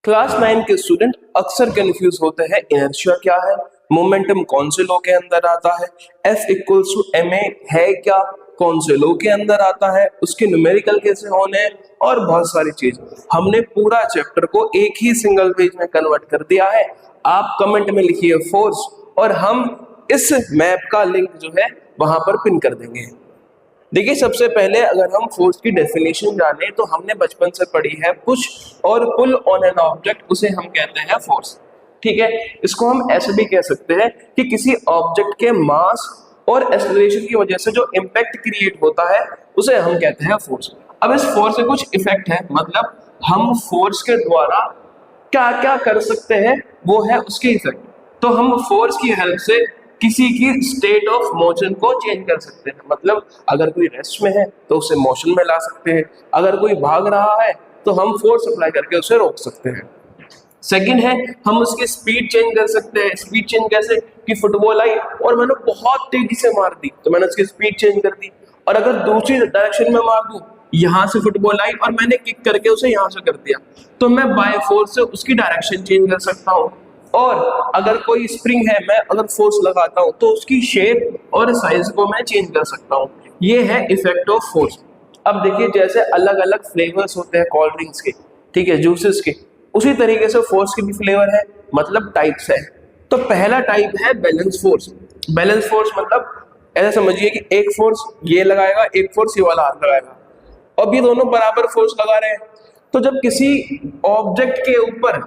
Class 9 के student अक्सर confuse होते हैं, इनर्शिया क्या है, मोमेंटम कौन से लॉ के अंदर आता है, F इक्वल्स टू ma है क्या, कौन से लॉ के अंदर आता है, उसके न्यूमेरिकल कैसे होने हैं और बहुत सारी चीज। हमने पूरा चैप्टर को एक ही सिंगल पेज में कन्वर्ट कर दिया है। आप कमेंट में लिखिए फोर्स और हम इस मैप का लिंक जो है वहां पर पिन कर देंगे। देखिए, सबसे पहले अगर हम फोर्स की डेफिनेशन जाने तो हमने बचपन से पढ़ी है, पुश और पुल ऑन एन ऑब्जेक्ट, उसे हम कहते हैं फोर्स। ठीक है, इसको हम ऐसे भी कह सकते हैं कि किसी ऑब्जेक्ट के मास और एक्सेलरेशन की वजह से जो इम्पैक्ट क्रिएट होता है उसे हम कहते हैं फोर्स। अब इस फोर्स के कुछ इफेक्ट है, मतलब हम फोर्स के द्वारा क्या क्या कर सकते हैं वो है उसके इफेक्ट। तो हम फोर्स की हेल्प से किसी की स्टेट ऑफ मोशन को चेंज कर सकते हैं, मतलब अगर कोई रेस्ट में है तो उसे मोशन में ला सकते हैं, अगर कोई भाग रहा है तो हम फोर्स अप्लाई करके उसे रोक सकते हैं। सेकंड है, हम उसकी स्पीड चेंज कर सकते हैं। स्पीड चेंज कैसे कि फुटबॉल आई और मैंने बहुत तेजी से मार दी तो मैंने उसकी स्पीड चेंज कर दी, और अगर दूसरी डायरेक्शन में मार दूं, यहां से फुटबॉल आई और मैंने किक करके उसे यहां से कर दिया, तो मैं बाय फोर्स से उसकी डायरेक्शन चेंज कर सकता हूं। और अगर कोई स्प्रिंग है, मैं अगर फोर्स लगाता हूं तो उसकी शेप और साइज को मैं चेंज कर सकता हूं। ये है इफेक्ट ऑफ फोर्स। अब देखिए, जैसे अलग अलग फ्लेवर्स होते हैं कोल्ड ड्रिंक्स के, ठीक है, जूसेस के, उसी तरीके से फोर्स के भी फ्लेवर है, मतलब टाइप्स है। तो पहला टाइप है बैलेंस फोर्स। बैलेंस फोर्स मतलब ऐसा समझिए कि एक फोर्स ये लगाएगा, एक फोर्स ये वाला हाथ लगाएगा, अब ये दोनों बराबर फोर्स लगा रहे हैं। तो जब किसी ऑब्जेक्ट के ऊपर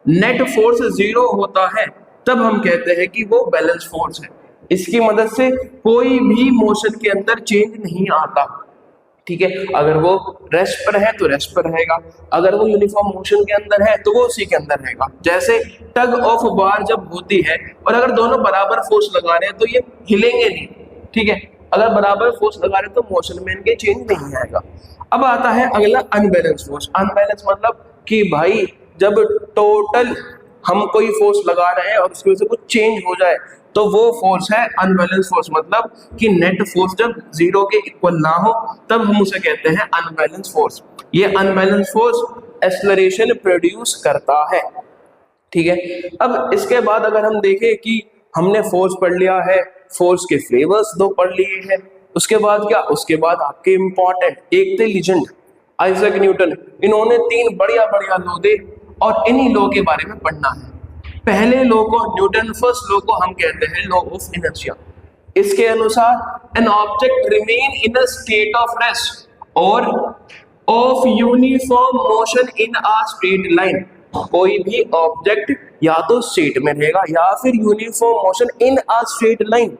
नेट फोर्स 0 होता है तब हम कहते हैं कि वो बैलेंस फोर्स है। इसकी मदद से कोई भी मोशन के अंदर चेंज नहीं आता। ठीक है, अगर वो रेस्ट पर है तो रेस्ट पर रहेगा, अगर वो यूनिफॉर्म मोशन के अंदर है तो वो उसी के अंदर रहेगा। जैसे टग ऑफ बार जब होती है और अगर दोनों बराबर फोर्स लगा रहे हैं तो ये हिलेंगे नहीं। ठीक है, अगर बराबर फोर्स लगा रहे हैं तो मोशन में इनके चेंज नहीं आएगा। अब आता है अगला अनबैलेंस फोर्स। अनबैलेंस मतलब कि भाई जब टोटल हम कोई फोर्स लगा रहे हैं और उसकी वजह से कुछ चेंज हो जाए तो वो फोर्स है अनबैलेंस फोर्स, मतलब कि नेट फोर्स जब 0 के इक्वल ना हो तब हम उसे कहते हैं अनबैलेंस फोर्स। ये अनबैलेंस फोर्स एक्सेलरेशन प्रोड्यूस करता है। ठीक है, अब इसके बाद अगर हम देखें कि हमने फोर्स पढ़ लिया है, फोर्स के फ्लेवर्स 2 पढ़ लिए हैं, उसके बाद क्या, उसके बाद आपके इंपॉर्टेंट एक थे लीजेंड आइजैक न्यूटन। इन्होंने 3 बढ़िया बढ़िया लॉ दे और इन्हीं लॉ के बारे में पढ़ना है। पहले लॉ को, न्यूटन फर्स्ट लॉ को हम कहते हैं लॉ ऑफ इनर्शिया। इसके अनुसार an object remain in a state of rest और of uniform motion in a straight line. कोई भी ऑब्जेक्ट या तो स्टेट में रहेगा या फिर uniform motion in a straight line.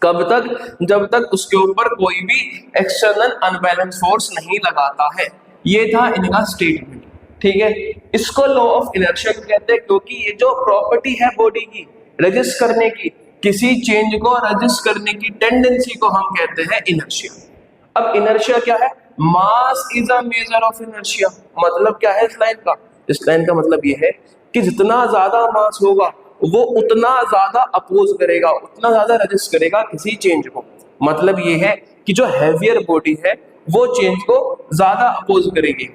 कब तक, जब तक उसके ऊपर कोई भी एक्सटर्नल अनबैलेंस फोर्स नहीं लगाता है। ये था इनका स्टेटमेंट। ठीक है, इसको लॉ ऑफ इनर्शिया कहते हैं क्योंकि ये जो प्रॉपर्टी है बॉडी की रजिस्ट करने की, किसी चेंज को रजिस्ट करने की टेंडेंसी को हम कहते हैं इनर्शिया। अब इनर्शिया क्या है, mass is a measure of inertia. मतलब क्या है इस लाइन का, इस लाइन का मतलब ये है कि जितना ज्यादा मास होगा वो उतना ज्यादा अपोज करेगा, उतना ज्यादा रजिस्ट करेगा किसी चेंज को। मतलब ये है कि जो हैवियर बॉडी है वो चेंज को ज्यादा अपोज करेगी।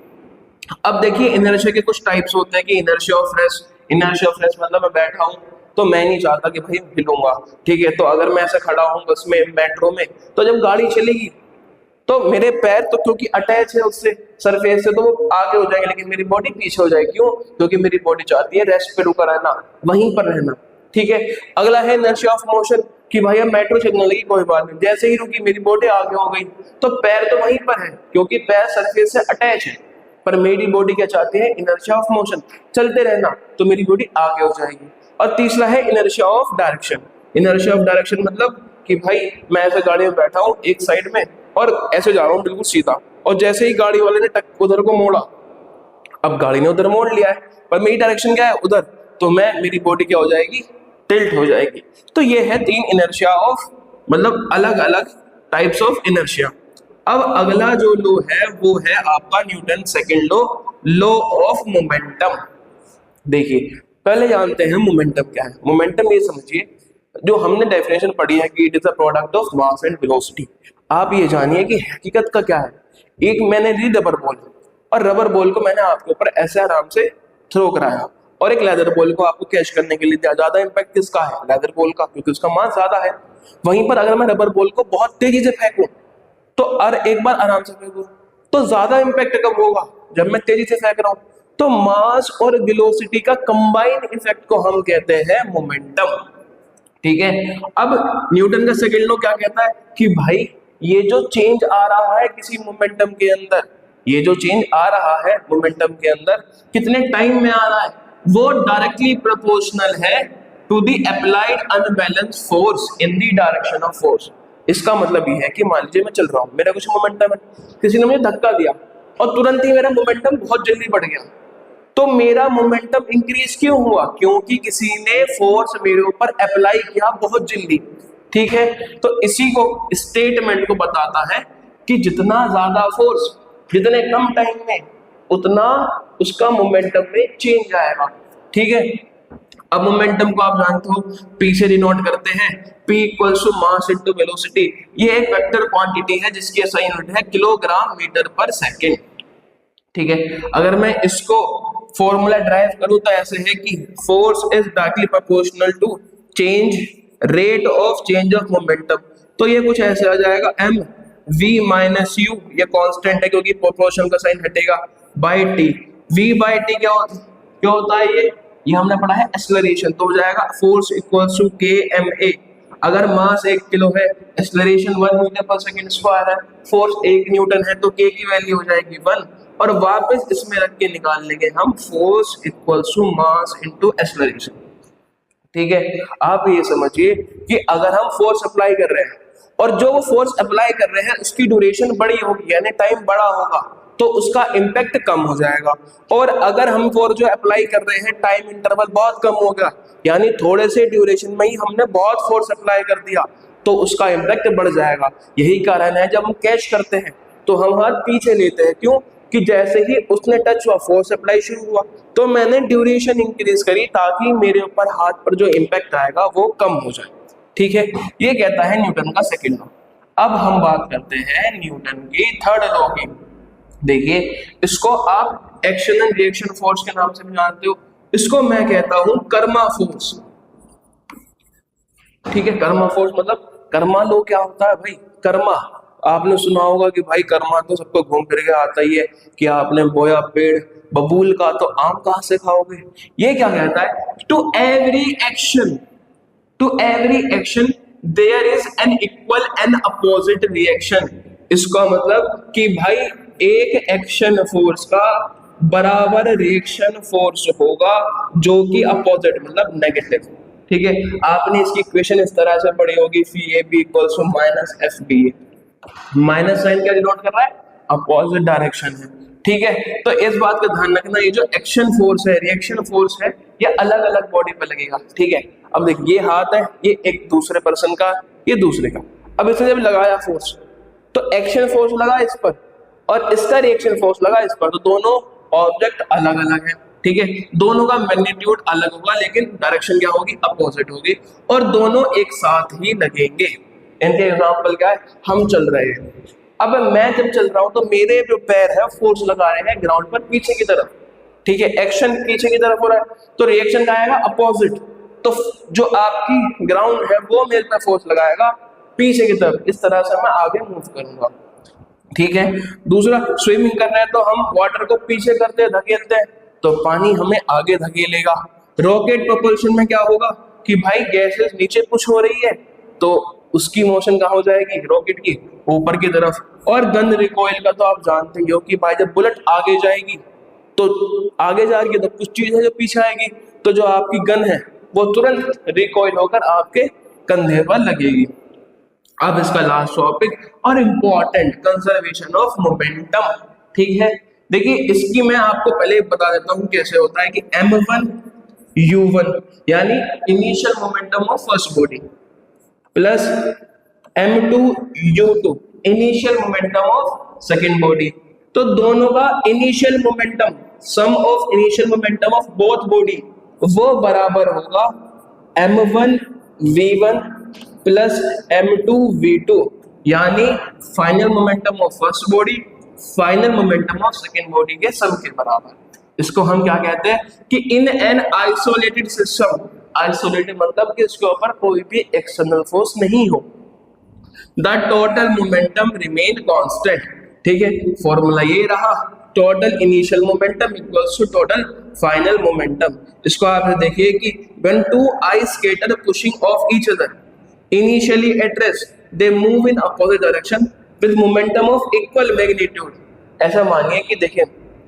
अब देखिए, इनर्शिया के कुछ टाइप्स होते हैं कि inertia of rest. Inertia of rest मतलब मैं बैठा हूं तो मैं नहीं चाहता कि भाई हिलूंगा। ठीक है, तो अगर मैं ऐसे खड़ा हूं बस में, मेट्रो में, तो जब गाड़ी चलेगी तो मेरे पैर तो क्योंकि अटैच है उससे सरफेस से तो वो आगे हो जाएंगे, लेकिन मेरी बॉडी पीछे हो जाएगी। क्यों? क्योंकि मेरी बॉडी चाहती है रेस्ट पे रुका रहना, वहीं पर रहना। ठीक है, अगला है इनर्शिया ऑफ मोशन कि भाई अब मेट्रो चलने लगी, कोई बात नहीं, जैसे ही रुकी मेरी बॉडी आगे हो गई, तो पैर तो वहीं पर है क्योंकि पैर सरफेस से अटैच है, पर मेरी बॉडी क्या चाहती है, इनर्शिया ऑफ मोशन, चलते रहना, तो मेरी बॉडी आगे हो जाएगी। और तीसरा है inertia of direction. Inertia of direction मतलब कि भाई मैं ऐसे गाड़ी में बैठा हूं एक साइड में और ऐसे जा रहा हूं बिल्कुल सीधा, और जैसे ही गाड़ी वाले ने उधर को मोड़ा, अब गाड़ी ने उधर मोड़ लिया है पर मेरी डायरेक्शन क्या है उधर, तो मेरी बॉडी क्या हो जाएगी, टिल्ट हो जाएगी। तो ये है 3 इनर्शिया ऑफ, मतलब अलग अलग टाइप्स ऑफ इनर्शिया। अब अगला जो लॉ है वो है आपका Newton second law, law of momentum. देखिए, पहले जानते हैं मोमेंटम क्या है। मोमेंटम ये समझिए, जो हमने डेफिनेशन पढ़ी है कि it is a product of mass and velocity. आप ये जानिए कि हकीकत का क्या है। एक मैंने ली रबर बॉल, और रबर बॉल को मैंने आपके ऊपर ऐसे आराम से थ्रो कराया, और एक लेदर बॉल को आपको कैच करने के लिए दिया। ज्यादा इंपैक्ट किसका है? लेदर बॉल का, क्योंकि उसका मास ज्यादा है। वहीं पर अगर मैं रबर बॉल को बहुत तेजी से फेंकूं तो, और एक बार आराम से फेंकूं तो ज्यादा इंपैक्ट कब होगा? जब मैं तेजी से फेंक रहा हूं। तो मास और वेलोसिटी का कंबाइन इफेक्ट को हम कहते हैं मोमेंटम। ठीक है। अब न्यूटन का सेकंड लॉ क्या कहता है कि भाई ये जो चेंज आ रहा है किसी मोमेंटम के अंदर, ये जो चेंज आ रहा है मोमेंटम के अंदर कितने टाइम में आ रहा है, वो डायरेक्टली प्रोपोर्शनल है to the applied unbalance force in the direction of force. इसका मतलब ये है कि मान लीजिए मैं चल रहा हूं, मेरा कुछ मोमेंटम है, किसी ने मुझे धक्का दिया और तुरंत ही मेरा मोमेंटम बहुत जल्दी बढ़ गया, तो मेरा मोमेंटम इंक्रीज क्यों हुआ? क्योंकि किसी ने फोर्स मेरे ऊपर अप्लाई किया बहुत जल्दी। ठीक है। तो इसी को स्टेटमेंट को बताता है कि जितना ज्यादा फोर्स जितने कम टाइम में, उतना उसका मोमेंटम में चेंज आएगा। ठीक है। अब मोमेंटम को आप जानते हो, पी से डिनोट करते हैं, P equals to mass into velocity. ये एक वेक्टर क्वांटिटी है जिसकी SI यूनिट है किलोग्राम मीटर पर सेकंड। ठीक है। अगर मैं इसको फॉर्मूला ड्राइव करूं तो ऐसे है कि force is directly proportional to change rate of change of momentum. तो ये कुछ ऐसे आ जाएगा, m v माइनस u, ये कांस्टेंट है क्योंकि प्रोपोर्शन का साइन हटेगा, by t। v by t क्या होता है? ये हमने पढ़ा है एक्सेलरेशन। तो हो जाएगा force equals to k m a। अगर मास 1 किलो है, acceleration 1 metre per second square है, फोर्स 1 न्यूटन है, तो k की वैल्यू हो जाएगी 1, और वापस इसमें रख के निकाल लेंगे हम force equals to mass into acceleration. ठीक है। आप ये समझिए कि अगर हम फोर्स अप्लाई कर रहे हैं और जो वो फोर्स अप्लाई कर रहे हैं उसकी ड्यूरेशन बड़ी होगी, यानी टाइम बड़ा होगा, तो उसका इम्पैक्ट कम हो जाएगा। और अगर हम फोर्स जो अप्लाई कर रहे हैं टाइम इंटरवल बहुत कम होगा, यानी थोड़े से ड्यूरेशन में ही हमने बहुत फोर्स अप्लाई कर दिया, तो उसका इम्पैक्ट बढ़ जाएगा। यही कारण है जब हम कैच करते हैं तो हम हाथ पीछे लेते हैं। क्यों? कि जैसे ही उसने टच हुआ, फोर्स अप्लाई शुरू हुआ, तो मैंने ड्यूरेशन इंक्रीज करी ताकि मेरे ऊपर हाथ पर जो इम्पैक्ट आएगा वो कम हो जाए। ठीक है। ये कहता है न्यूटन का सेकंड लॉ। अब हम बात करते हैं न्यूटन की थर्ड लॉ की। देखिए, इसको आप एक्शन एंड रिएक्शन फोर्स के नाम से भी जानते हो। इसको मैं कहता हूं कर्मा फोर्स। ठीक है। कर्मा फोर्स मतलब, कर्मा लॉ क्या होता है भाई? कर्मा आपने सुना होगा कि भाई कर्मा तो सबको घूम फिर के आता ही है कि आपने बोया पेड़ बबूल का तो आम कहां से खाओगे। ये क्या कहता है? To every action there is an equal and opposite reaction. इसका मतलब कि भाई एक एक्शन फोर्स का बराबर रिएक्शन फोर्स होगा जो कि अपोजिट मतलब नेगेटिव। ठीक है। आपने इसकी इक्वेशन इस तरह से पढ़ी होगी, FAB equals to minus FBA। Minus sign क्या डिनोट कर रहा है? अपोजिट डायरेक्शन है। ठीक है। तो इस बात का ध्यान रखना, ये जो एक्शन फोर्स है, रिएक्शन फोर्स है, ये अलग अलग बॉडी पे लगेगा। ठीक है। अब देखिए, ये हाथ है, ये एक दूसरे पर्सन का, ये दूसरे का। अब इसने जब लगाया फोर्स, तो एक्शन फोर्स लगा इस पर और इसका रिएक्शन फोर्स लगा इस पर, तो दोनों ऑब्जेक्ट अलग अलग है। ठीक है। दोनों का मैग्नीट्यूड अलग होगा लेकिन डायरेक्शन क्या होगी? अपोजिट होगी, और दोनों एक साथ ही लगेंगे। इनके एग्जांपल क्या है? हम चल रहे हैं, अब मैं जब चल रहा हूं तो मेरे जो पैर है फोर्स लगा रहे हैं ग्राउंड पर पीछे की तरफ। ठीक है। एक्शन पीछे की तरफ हो रहा है, तो रिएक्शन का आएगा अपोजिट। तो जो आपकी ग्राउंड है वो मेरे पे फोर्स लगाएगा पीछे की तरफ। इस तरह से मैं आगे मूव करूंगा। ठीक है। दूसरा, स्विमिंग कर रहे हैं तो हम वाटर को पीछे करते हैं, धकेलते हैं, तो पानी हमें आगे धकेलेगा। रॉकेट प्रोपल्शन में क्या होगा कि भाई गैसेस नीचे पुश हो रही है तो उसकी मोशन कहाँ हो जाएगी? रॉकेट की ऊपर की तरफ। और गन रिकॉइल का तो आप जानते ही हो कि भाई जब बुलेट आगे जाएगी तो आगे जाएगी तो कुछ चीज है जो पीछे आएगी, तो जो आपकी गन है वो तुरंत रिकॉइल होकर आपके कंधे पर लगेगी। अब इसका लास्ट टॉपिक और इम्पोर्टेंट, कंजर्वेशन ऑफ मोमेंटम। ठीक है। देखिए, इसकी मैं आपको पहले बता देता हूं कैसे होता है कि m1 u1 यानी initial momentum of first body plus m2 u2 initial momentum of second body, तो दोनों का initial momentum, sum of initial momentum of both body, वो बराबर होगा m1 v1 plus m2 v2 यानी final momentum of first body final momentum of second body के sum के बराबर। इसको हम क्या कहते हैं कि in an isolated system, isolated मतलब कि इसके ऊपर कोई भी एक्सटर्नल फोर्स नहीं हो, the total momentum remain constant. ठीक है, फॉर्मूला ये रहा, total initial momentum equals to total final momentum. इसको आप देखिए कि when two ice skater pushing off each other initially at rest they move in opposite direction with momentum of equal magnitude. ऐसा मानिए कि देखिए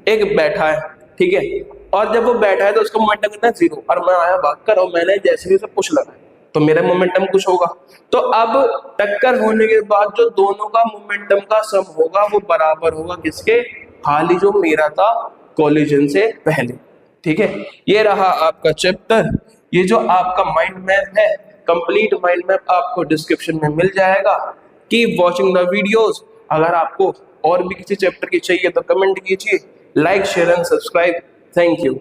एक बैठा है, ठीक है, और जब वो बैठा है तो उसका मोमेंटम कितना है, 0, और मैं आया भागकर और मैंने जैसे ही उसे पुश लगाया तो मेरा मोमेंटम कुछ होगा। तो अब टक्कर होने के बाद जो दोनों का मोमेंटम का सम होगा वो बराबर होगा किसके, खाली जो मेरा था कोलिजन से पहले। ठीक है, ये रहा आपका चैप्टर। ये जो आपका माइंड मैप है, कंप्लीट माइंड मैप आपको डिस्क्रिप्शन में मिल जाएगा। Keep watching the videos. अगर आपको और भी किसी चैप्टर की चाहिए तो कमेंट कीजिए, like share and subscribe. Thank you.